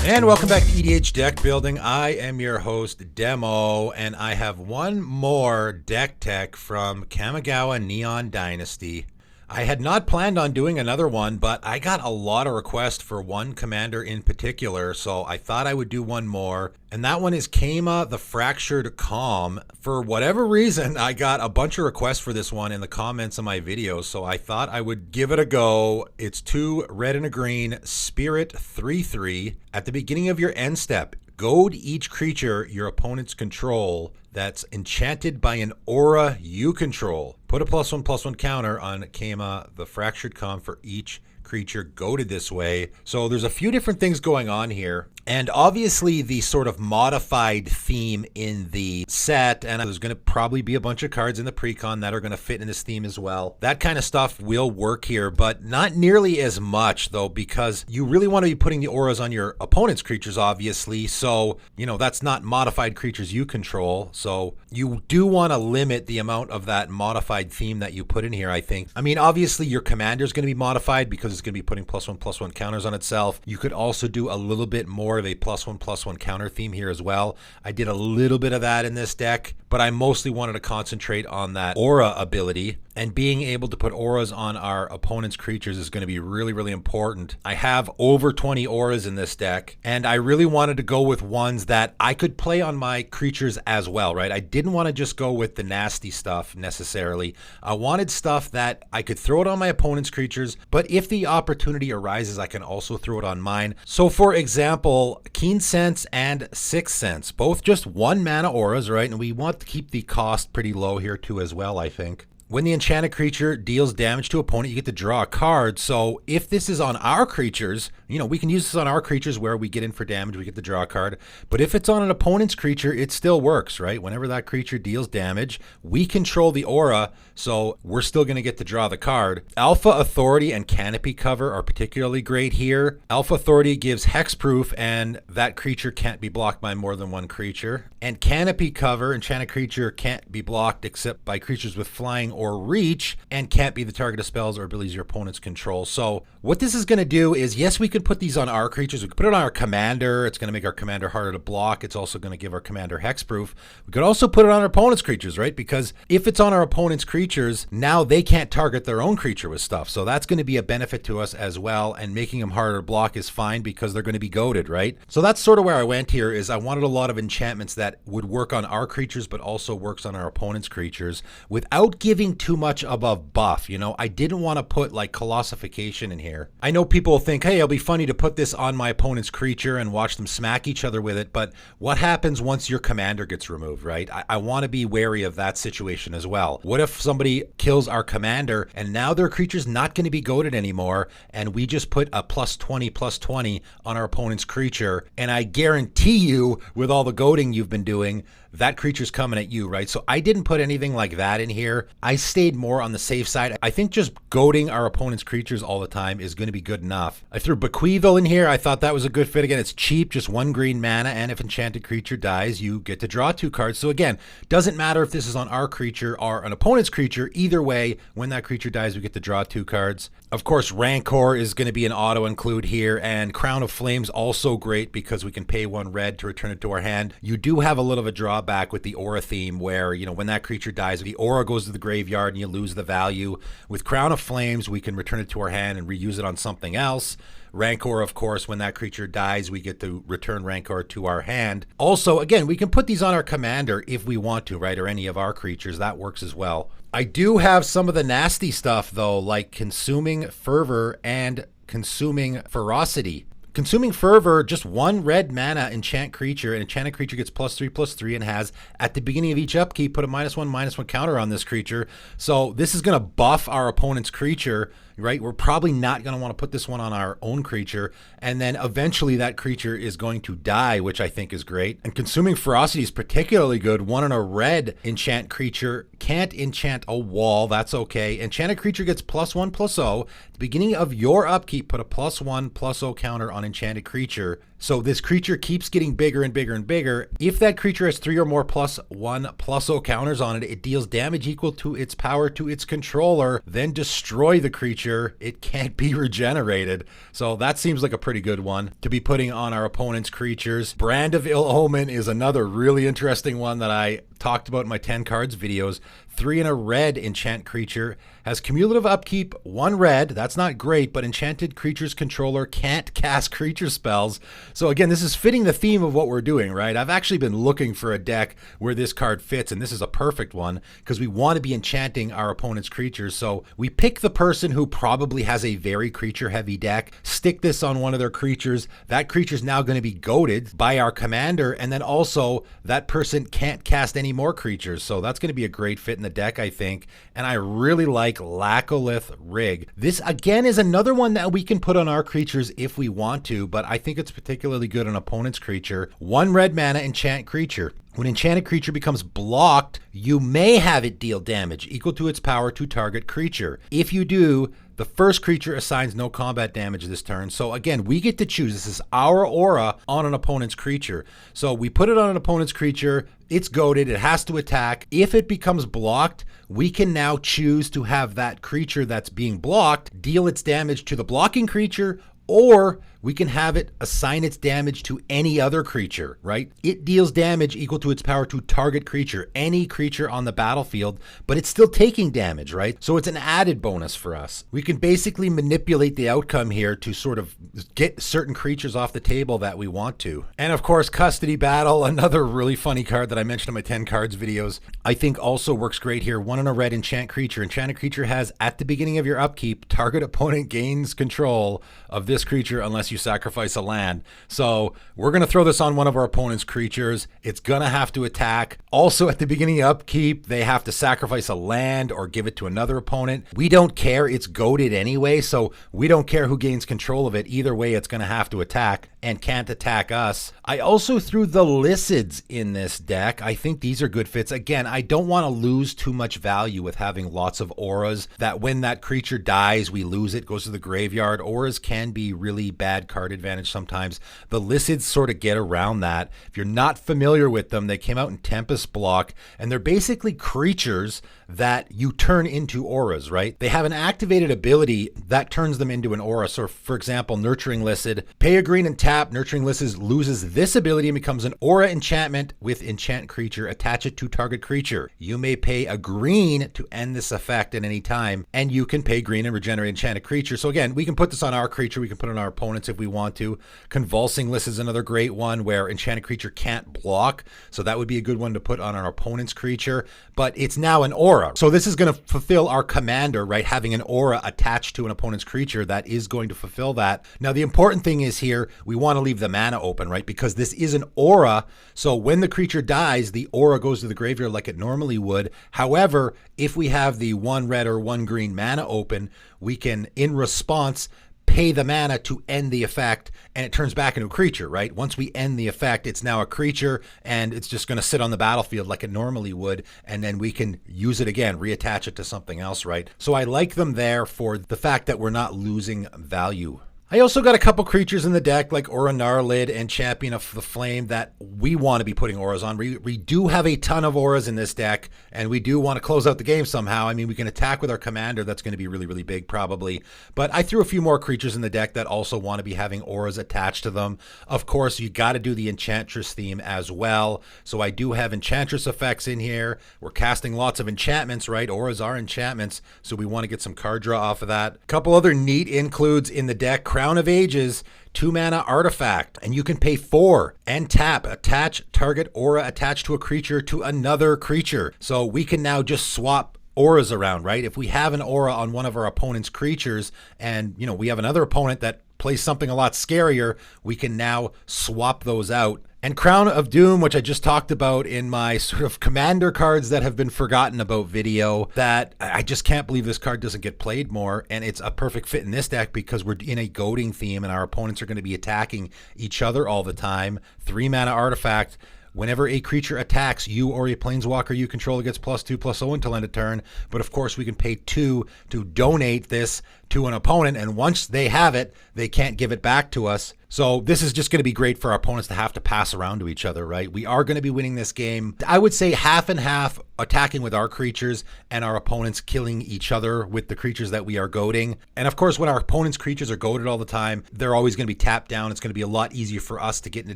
And welcome back to EDH Deck Building. I am your host, Demo, and I have one more deck tech from Kamigawa Neon Dynasty. I had not planned on doing another one, but I got a lot of requests for one commander in particular, so I thought I would do one more. And that one is Kaima, the Fractured Calm. For whatever reason, I got a bunch of requests for this one in the comments of my videos, so I thought I would give it a go. It's 2 red and a green, Spirit 3/3. At the beginning of your end step, goad each creature your opponents control that's enchanted by an aura you control. Put a +1/+1 counter on Kaima, the Fractured Calm, for each creature goaded this way. So there's a few different things going on here. And obviously the sort of modified theme in the set, and there's going to probably be a bunch of cards in the precon that are going to fit in this theme as well. That kind of stuff will work here, but not nearly as much though, because you really want to be putting the auras on your opponent's creatures, obviously. So, you know, that's not modified creatures you control. So you do want to limit the amount of that modified theme that you put in here, I think. I mean, obviously your commander is going to be modified because it's going to be putting +1/+1 counters on itself. You could also do a little bit more of a +1/+1 counter theme here as well. I did a little bit of that in this deck, but I mostly wanted to concentrate on that aura ability, and being able to put auras on our opponent's creatures is going to be really, really important. I have over 20 auras in this deck, and I really wanted to go with ones that I could play on my creatures as well, right? I didn't want to just go with the nasty stuff necessarily. I wanted stuff that I could throw it on my opponent's creatures, but if the opportunity arises, I can also throw it on mine. So for example, Keen Sense and Sixth Sense, both just 1 mana auras, right? And we want to keep the cost pretty low here too as well, I think. When the enchanted creature deals damage to opponent, you get to draw a card. So if this is on our creatures, you know, we can use this on our creatures where we get in for damage, we get to draw a card. But if it's on an opponent's creature, it still works, right? Whenever that creature deals damage, we control the aura, so we're still going to get to draw the card. Alpha Authority and Canopy Cover are particularly great here. Alpha Authority gives hexproof, and that creature can't be blocked by more than one creature. And Canopy Cover, enchanted creature can't be blocked except by creatures with flying or reach, and can't be the target of spells or abilities your opponents control. So what this is going to do is, yes, we could put these on our creatures. We could put it on our commander. It's going to make our commander harder to block. It's also going to give our commander hexproof. We could also put it on our opponent's creatures, right? Because if it's on our opponent's creatures, now they can't target their own creature with stuff. So that's going to be a benefit to us as well. And making them harder to block is fine because they're going to be goaded, right? So that's sort of where I went here, is I wanted a lot of enchantments that would work on our creatures, but also works on our opponent's creatures without giving too much of a buff. You know, I didn't want to put like Colossification in here. I know people think, hey, it'll be funny to put this on my opponent's creature and watch them smack each other with it, but what happens once your commander gets removed, right? I want to be wary of that situation as well. What if somebody kills our commander and now their creature's not going to be goaded anymore, and we just put a +20/+20 on our opponent's creature, and I guarantee you, with all the goading you've been doing, that creature's coming at you, right? So I didn't put anything like that in here. I stayed more on the safe side. I think just goading our opponent's creatures all the time is going to be good enough. I threw Bequeathal in here. I thought that was a good fit. Again, it's cheap, just 1 green mana, and if enchanted creature dies, you get to draw 2 cards. So again, doesn't matter if this is on our creature or an opponent's creature. Either way, when that creature dies, we get to draw 2 cards. Of course, Rancor is going to be an auto include here, and Crown of Flames also great because we can pay 1 red to return it to our hand. You do have a little of a drawback with the aura theme where, you know, when that creature dies, the aura goes to the graveyard and you lose the value. With Crown of Flames, we can return it to our hand and reuse it on something else. Rancor, of course, when that creature dies, we get to return Rancor to our hand. Also, again, we can put these on our commander if we want to, right? Or any of our creatures. That works as well. I do have some of the nasty stuff, though, like Consuming Fervor and Consuming Ferocity. Consuming Fervor, just 1 red mana enchant creature. An enchanted creature gets +3/+3 and has, at the beginning of each upkeep, put a -1/-1 counter on this creature. So this is going to buff our opponent's creature, right? We're probably not going to want to put this one on our own creature. And then eventually that creature is going to die, which I think is great. And Consuming Ferocity is particularly good. 1 and a red enchant creature Can't enchant a wall. That's okay. Enchanted creature gets +1/+0. At the beginning of your upkeep, put a +1/+0 counter on enchanted creature. So this creature keeps getting bigger and bigger and bigger. If that creature has 3 or more +1/+0 counters on it, it deals damage equal to its power to its controller. Then destroy the creature. It can't be regenerated. So that seems like a pretty good one to be putting on our opponent's creatures. Brand of Ill Omen is another really interesting one that I talked about in my 10 cards videos. 3 and a red enchant creature, has cumulative upkeep, 1 red. That's not great, but enchanted creature's controller can't cast creature spells. So again, this is fitting the theme of what we're doing, right? I've actually been looking for a deck where this card fits, and this is a perfect one because we want to be enchanting our opponent's creatures. So we pick the person who probably has a very creature heavy deck, stick this on one of their creatures. That creature's now going to be goaded by our commander, and then also that person can't cast any more creatures. So that's going to be a great fit in the deck, I think. And I really like Laccolith Rig. This again is another one that we can put on our creatures if we want to, but I think it's particularly good on opponent's creature. 1 red mana enchant creature. When enchanted creature becomes blocked, you may have it deal damage equal to its power to target creature. If you do, the first creature assigns no combat damage this turn. So again, we get to choose. This is our aura on an opponent's creature. So we put it on an opponent's creature. It's goaded. It has to attack. If it becomes blocked, we can now choose to have that creature that's being blocked deal its damage to the blocking creature, or we can have it assign its damage to any other creature, right? It deals damage equal to its power to target creature, any creature on the battlefield, but it's still taking damage, right? So it's an added bonus for us. We can basically manipulate the outcome here to sort of get certain creatures off the table that we want to. And of course, Custody Battle, another really funny card that I mentioned in my 10 cards videos, I think also works great here. 1 and a red enchant creature. Enchanted creature has, at the beginning of your upkeep, target opponent gains control of this creature unless you sacrifice a land. So we're going to throw this on one of our opponent's creatures. It's going to have to attack. Also at the beginning of upkeep, they have to sacrifice a land or give it to another opponent. We don't care. It's goaded anyway, so we don't care who gains control of it. Either way, it's going to have to attack and can't attack us. I also threw the Lycids in this deck. I think these are good fits. Again, I don't want to lose too much value with having lots of auras that when that creature dies, we lose it, goes to the graveyard. Auras can be really bad card advantage sometimes. The Lycids sort of get around that. If you're not familiar with them, they came out in Tempest block, and they're basically creatures that you turn into auras, right? They have an activated ability that turns them into an aura. So for example, Nurturing Lycid, pay a green and tap. Nurturing Lycid loses this ability and becomes an aura enchantment with enchant creature. Attach it to target creature. You may pay a green to end this effect at any time, and you can pay green and regenerate enchanted creature. So again, we can put this on our creature. We can put it on our opponents if we want to. Convulsing Lycid is another great one where enchanted creature can't block. So that would be a good one to put on our opponent's creature, but it's now an aura. So this is going to fulfill our commander, right? Having an aura attached to an opponent's creature, that is going to fulfill that. Now, the important thing is here, we want to leave the mana open, right? Because this is an aura. So when the creature dies, the aura goes to the graveyard like it normally would. However, if we have the 1 red or 1 green mana open, we can, in response, pay the mana to end the effect, and it turns back into a creature, right? Once we end the effect, it's now a creature, and it's just going to sit on the battlefield like it normally would, and then we can use it again, reattach it to something else, right? So I like them there for the fact that we're not losing value. I also got a couple creatures in the deck like Aura Gnarlid and Champion of the Flame that we want to be putting auras on. We do have a ton of auras in this deck, and we do want to close out the game somehow. I mean, we can attack with our commander. That's going to be really, really big probably. But I threw a few more creatures in the deck that also want to be having auras attached to them. Of course, you got to do the Enchantress theme as well. So I do have Enchantress effects in here. We're casting lots of enchantments, right? Auras are enchantments, so we want to get some card draw off of that. A couple other neat includes in the deck. Crown of Ages, 2 mana artifact, and you can pay 4 and tap, attach target aura attached to a creature to another creature. So we can now just swap auras around, right? If we have an aura on one of our opponent's creatures and, you know, we have another opponent that plays something a lot scarier, we can now swap those out. And Crown of Doom, which I just talked about in my sort of commander cards that have been forgotten about video, that I just can't believe this card doesn't get played more. And it's a perfect fit in this deck because we're in a goading theme and our opponents are going to be attacking each other all the time. 3 mana artifact. Whenever a creature attacks, you or a planeswalker you control gets +2/+0 until end of turn. But of course, we can pay 2 to donate this to an opponent, and once they have it, they can't give it back to us. So this is just going to be great for our opponents to have to pass around to each other, right? We are going to be winning this game. I would say half and half, attacking with our creatures and our opponents killing each other with the creatures that we are goading. And of course, when our opponents' creatures are goaded all the time, they're always going to be tapped down. It's going to be a lot easier for us to get into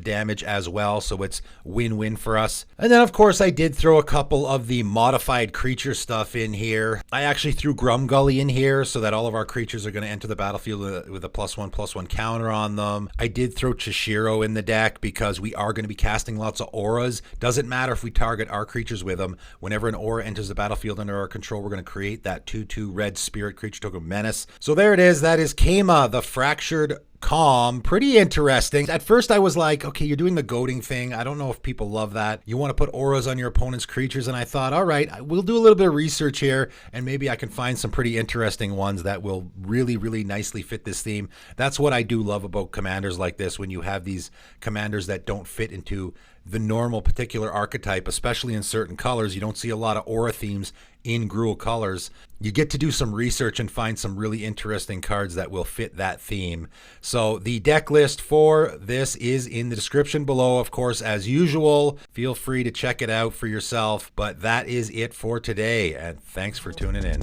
damage as well. So it's win-win for us. And then of course, I did throw a couple of the modified creature stuff in here. I actually threw Grumgully in here so that all of our creatures are going to enter the battlefield with a +1/+1 counter on them. I did throw Chishiro in the deck because we are going to be casting lots of auras. Doesn't matter if we target our creatures with them. Whenever an aura enters the battlefield under our control, we're going to create that 2/2 red spirit creature token menace. So there it is. That is Kaima, the Fractured Calm. Pretty interesting. At first I was like, okay, you're doing the goading thing. I don't know if people love that. You want to put auras on your opponent's creatures. And I thought, all right, we'll do a little bit of research here and maybe I can find some pretty interesting ones that will really, really nicely fit this theme. That's what I do love about commanders like this, when you have these commanders that don't fit into the normal particular archetype, especially in certain colors. You don't see a lot of aura themes in Gruul colors. You get to do some research and find some really interesting cards that will fit that theme. So the deck list for this is in the description below, of course, as usual. Feel free to check it out for yourself. But that is it for today, and thanks for tuning in.